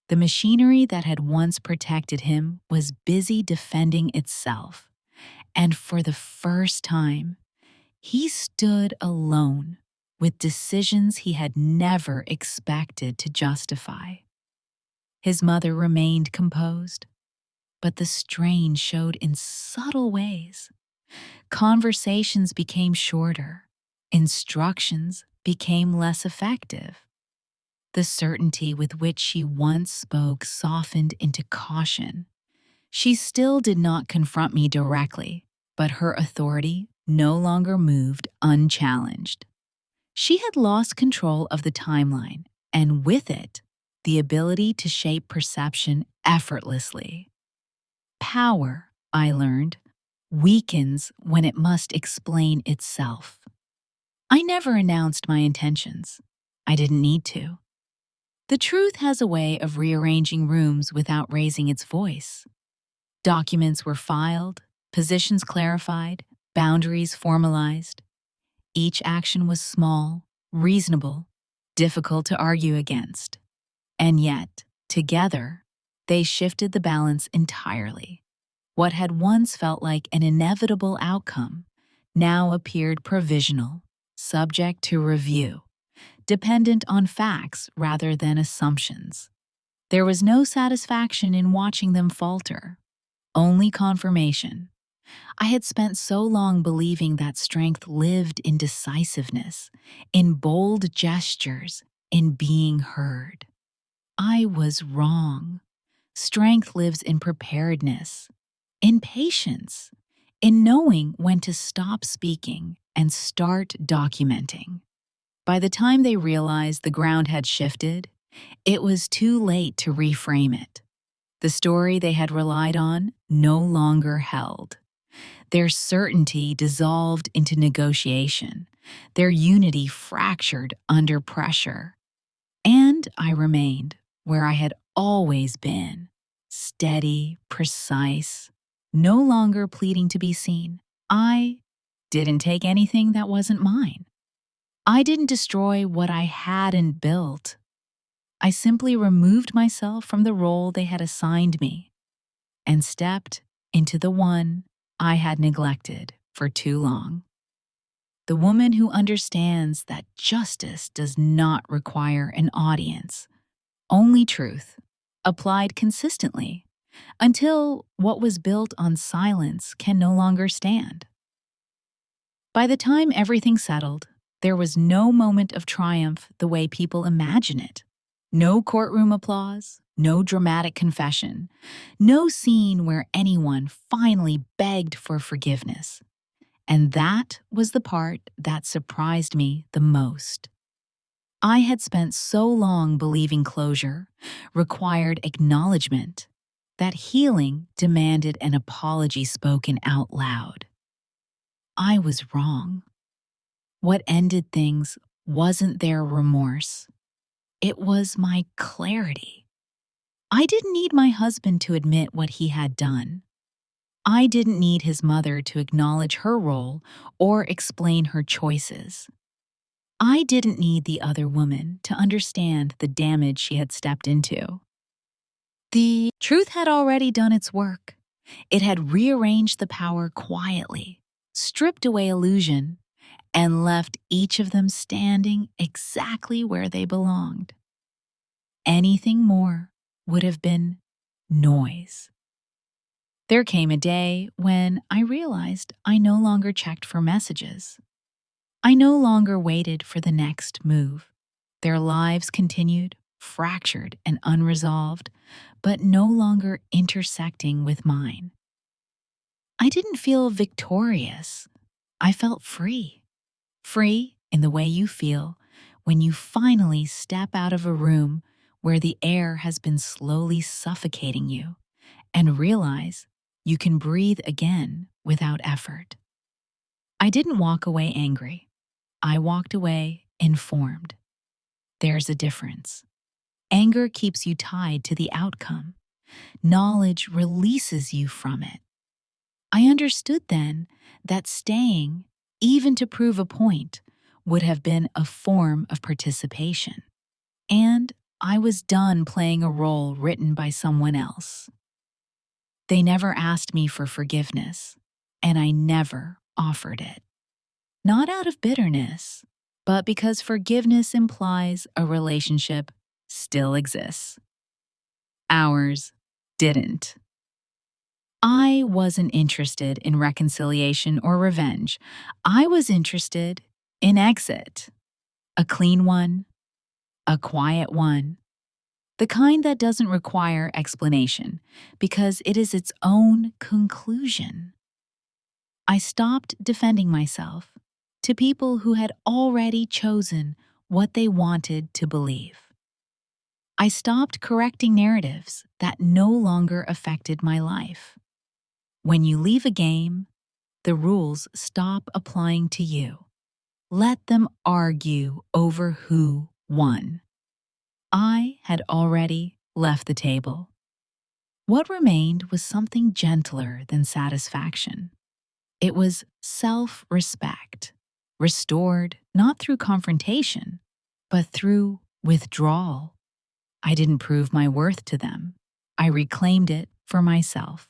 The machinery that had once protected him was busy defending itself, and for the first time, he stood alone with decisions he had never expected to justify. His mother remained composed, but the strain showed in subtle ways. Conversations became shorter, instructions became less effective. The certainty with which she once spoke softened into caution. She still did not confront me directly, but her authority no longer moved unchallenged. She had lost control of the timeline, and with it, the ability to shape perception effortlessly. Power, I learned, weakens when it must explain itself. I never announced my intentions. I didn't need to. The truth has a way of rearranging rooms without raising its voice. Documents were filed, positions clarified, boundaries formalized. Each action was small, reasonable, difficult to argue against. And yet, together, they shifted the balance entirely. What had once felt like an inevitable outcome now appeared provisional, subject to review, dependent on facts rather than assumptions. There was no satisfaction in watching them falter, only confirmation. I had spent so long believing that strength lived in decisiveness, in bold gestures, in being heard. I was wrong. Strength lives in preparedness, in patience, in knowing when to stop speaking and start documenting. By the time they realized the ground had shifted, it was too late to reframe it. The story they had relied on no longer held. Their certainty dissolved into negotiation, their unity fractured under pressure. And I remained where I had always been, steady, precise, no longer pleading to be seen. I didn't take anything that wasn't mine. I didn't destroy what I hadn't built. I simply removed myself from the role they had assigned me and stepped into the one I had neglected for too long. The woman who understands that justice does not require an audience, only truth, applied consistently, until what was built on silence can no longer stand. By the time everything settled, there was no moment of triumph the way people imagine it. No courtroom applause, no dramatic confession, no scene where anyone finally begged for forgiveness. And that was the part that surprised me the most. I had spent so long believing closure required acknowledgement, that healing demanded an apology spoken out loud. I was wrong. What ended things wasn't their remorse. It was my clarity. I didn't need my husband to admit what he had done. I didn't need his mother to acknowledge her role or explain her choices. I didn't need the other woman to understand the damage she had stepped into. The truth had already done its work. It had rearranged the power quietly, stripped away illusion, and left each of them standing exactly where they belonged. Anything more would have been noise. There came a day when I realized I no longer checked for messages. I no longer waited for the next move. Their lives continued, fractured and unresolved, but no longer intersecting with mine. I didn't feel victorious. I felt free. Free in the way you feel when you finally step out of a room where the air has been slowly suffocating you and realize you can breathe again without effort. I didn't walk away angry. I walked away informed. There's a difference. Anger keeps you tied to the outcome. Knowledge releases you from it. I understood then that staying, even to prove a point, would have been a form of participation. And I was done playing a role written by someone else. They never asked me for forgiveness, and I never offered it. Not out of bitterness, but because forgiveness implies a relationship still exists. Ours didn't. I wasn't interested in reconciliation or revenge. I was interested in exit. A clean one, a quiet one, the kind that doesn't require explanation because it is its own conclusion. I stopped defending myself to people who had already chosen what they wanted to believe. I stopped correcting narratives that no longer affected my life. When you leave a game, the rules stop applying to you. Let them argue over who won. I had already left the table. What remained was something gentler than satisfaction. It was self-respect, restored not through confrontation, but through withdrawal. I didn't prove my worth to them. I reclaimed it for myself.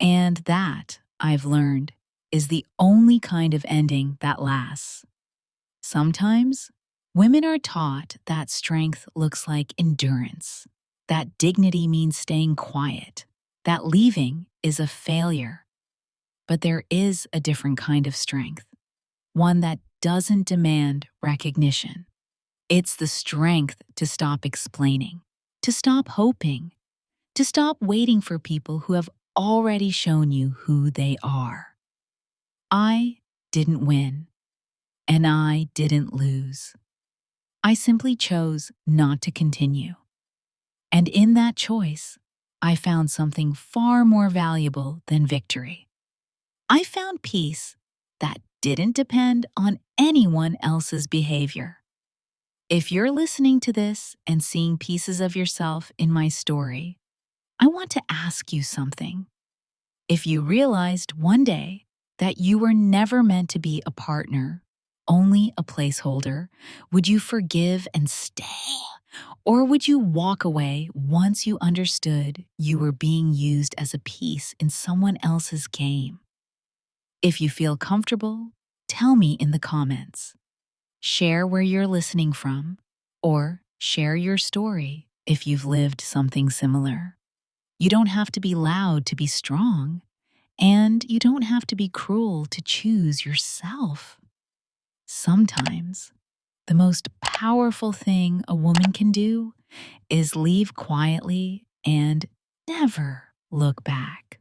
And that, I've learned, is the only kind of ending that lasts. Sometimes, women are taught that strength looks like endurance, that dignity means staying quiet, that leaving is a failure. But there is a different kind of strength, one that doesn't demand recognition. It's the strength to stop explaining, to stop hoping, to stop waiting for people who have already shown you who they are. I didn't win, and I didn't lose. I simply chose not to continue. And in that choice, I found something far more valuable than victory. I found peace that didn't depend on anyone else's behavior. If you're listening to this and seeing pieces of yourself in my story, I want to ask you something. If you realized one day that you were never meant to be a partner, only a placeholder, would you forgive and stay? Or would you walk away once you understood you were being used as a piece in someone else's game? If you feel comfortable, tell me in the comments. Share where you're listening from, or share your story if you've lived something similar. You don't have to be loud to be strong, and you don't have to be cruel to choose yourself. Sometimes, the most powerful thing a woman can do is leave quietly and never look back.